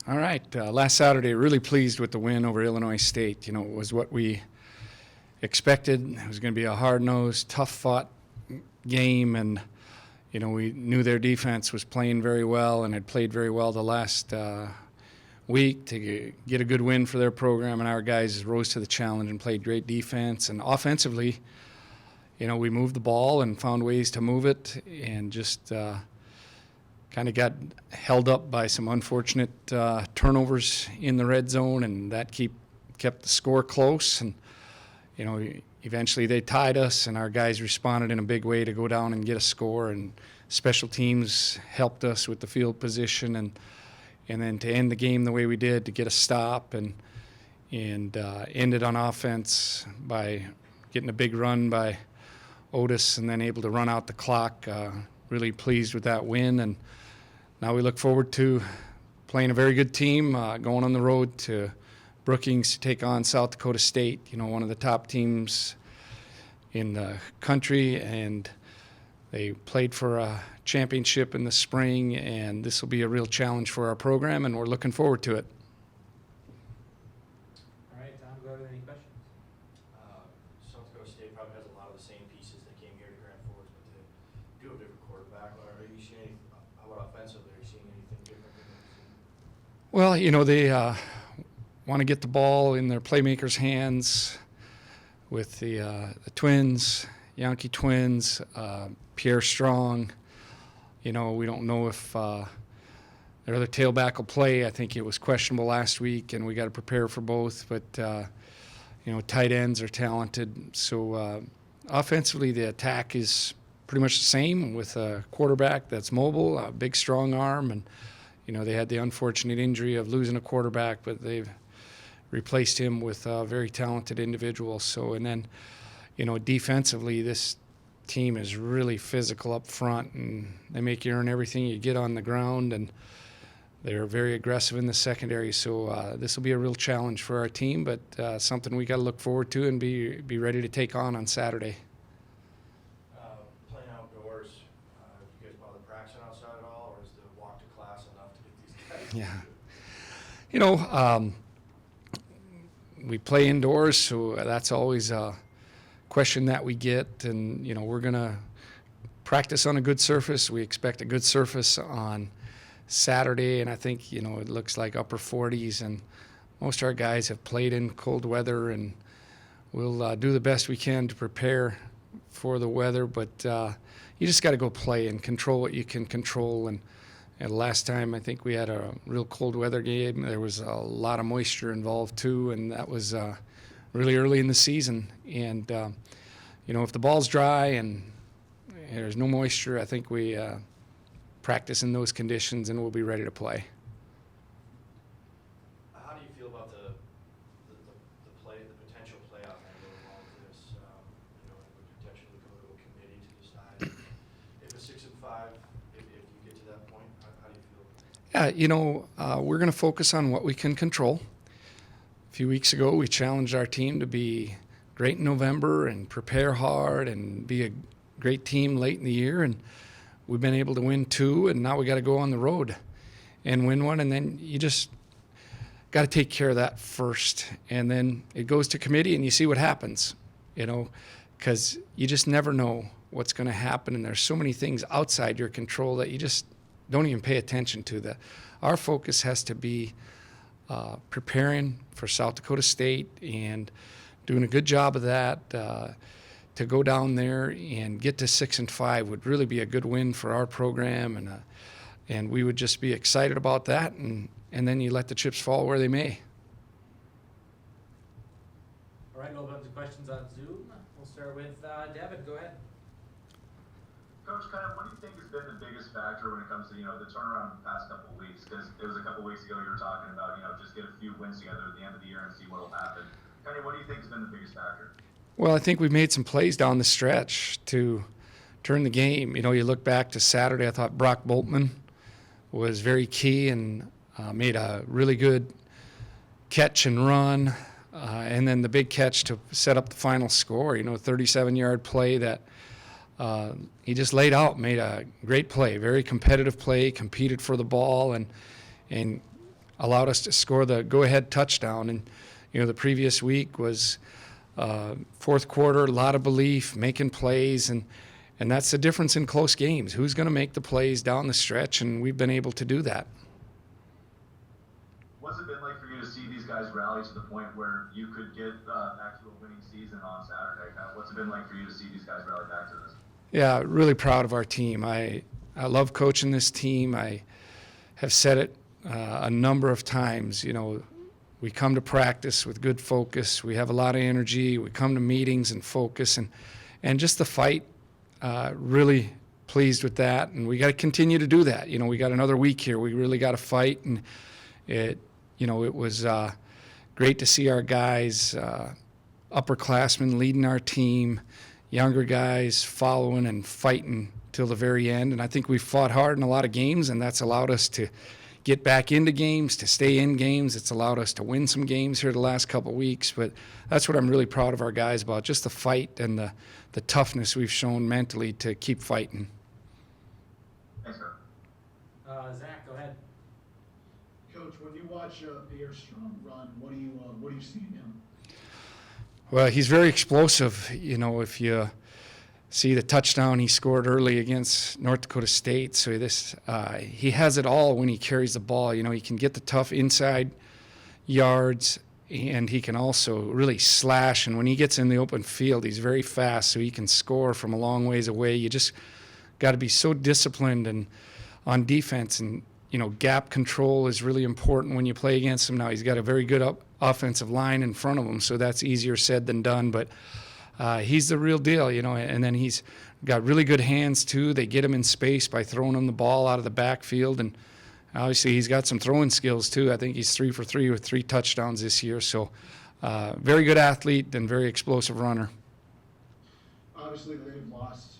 All right. Last Saturday, really pleased with the win over Illinois State. It was what we expected. It was going to be a hard-nosed, tough-fought game, and we knew their defense was playing very well and had played very well the last week to get a good win for their program, and our guys rose to the challenge and played great defense. And offensively, we moved the ball and found ways to move it, and just kind of got held up by some unfortunate turnovers in the red zone, and that kept the score close. And eventually they tied us, and our guys responded in a big way to go down and get a score. And special teams helped us with the field position, and then to end the game the way we did, to get a stop, and ended on offense by getting a big run by Otis, and then able to run out the clock. Really pleased with that win, and now we look forward to playing a very good team, going on the road to Brookings to take on South Dakota State, one of the top teams in the country, and they played for a championship in the spring, and this will be a real challenge for our program, and we're looking forward to it. All right, Tom, go ahead with any questions. South Dakota State probably has a lot of the same pieces that came here to Grand Forks, but they do have a different quarterback. Are you seeing anything, how about offensively? Are you seeing anything different than you've seen? Well, they want to get the ball in their playmakers' hands with the twins, Yankee twins, Pierre Strong. We don't know if their other tailback will play. I think it was questionable last week, and we got to prepare for both. But, tight ends are talented. So offensively, the attack is pretty much the same with a quarterback that's mobile, a big, strong arm. And, they had the unfortunate injury of losing a quarterback, but they've replaced him with a very talented individual. So, and then, defensively, this team is really physical up front, and they make you earn everything you get on the ground, and they're very aggressive in the secondary. So this will be a real challenge for our team, but something we got to look forward to and be ready to take on Saturday. Playing outdoors, do you guys bother practicing outside at all, or is the walk to class enough to get these guys? Yeah. We play indoors, so that's always a question that we get, and we're going to practice on a good surface. We expect a good surface on Saturday, and I think it looks like upper 40s, and most of our guys have played in cold weather, and we'll do the best we can to prepare for the weather, but you just got to go play and control what you can control. And last time I think we had a real cold weather game. There was a lot of moisture involved too, and that was really early in the season. And if the ball's dry and there's no moisture, I think we practice in those conditions and we'll be ready to play. How do you feel about the potential playoff angle along with this? It would potentially go to a committee to decide if a 6-5, if you get to that point. How do you feel? We're going to focus on what we can control. A few weeks ago, we challenged our team to be great in November and prepare hard and be a great team late in the year, and we've been able to win 2, and now we got to go on the road and win 1, and then you just got to take care of that first, and then it goes to committee and you see what happens, because you just never know what's going to happen, and there's so many things outside your control that you just don't even pay attention to. Our focus has to be preparing for South Dakota State and doing a good job of that. To go down there and get to 6-5 would really be a good win for our program, and we would just be excited about that. And then you let the chips fall where they may. All right, we'll open up to questions on Zoom. We'll start with Devin. Go ahead. Coach, what do you think has been the biggest factor when it comes to, the turnaround in the past couple of weeks? Because it was a couple of weeks ago you were talking about, just get a few wins together at the end of the year and see what will happen. What do you think has been the biggest factor? Well, I think we've made some plays down the stretch to turn the game. You look back to Saturday, I thought Brock Boltman was very key and made a really good catch and run. And then the big catch to set up the final score, 37-yard play that he just laid out, made a great play, very competitive play, competed for the ball, and allowed us to score the go-ahead touchdown. And, the previous week was fourth quarter, a lot of belief, making plays, and that's the difference in close games. Who's going to make the plays down the stretch, and we've been able to do that. What's it been like for you to see these guys rally to the point where you could get back to a winning season on Saturday? What's it been like for you to see these guys rally back to this? Yeah, really proud of our team. I love coaching this team. I have said it a number of times. We come to practice with good focus. We have a lot of energy. We come to meetings and focus, and just the fight. Really pleased with that, and we got to continue to do that. We got another week here. We really got to fight, and it was great to see our guys, upperclassmen leading our team, younger guys following and fighting till the very end. And I think we fought hard in a lot of games, and that's allowed us to get back into games, to stay in games. It's allowed us to win some games here the last couple of weeks. But that's what I'm really proud of our guys about, just the fight and the toughness we've shown mentally to keep fighting. Thanks, sir. Zach, go ahead. Coach, when you watch Pierre Strong run, what do you see in him? Well, he's very explosive. If you see the touchdown he scored early against North Dakota State, so he has it all when he carries the ball. He can get the tough inside yards, and he can also really slash. And when he gets in the open field, he's very fast, so he can score from a long ways away. You just got to be so disciplined and on defense, and gap control is really important when you play against him. Now he's got a very good offensive line in front of him, so that's easier said than done. But he's the real deal, and then he's got really good hands too. They get him in space by throwing him the ball out of the backfield, and obviously he's got some throwing skills too. I think he's 3 for 3 with 3 touchdowns this year. So very good athlete and very explosive runner. Obviously, they've lost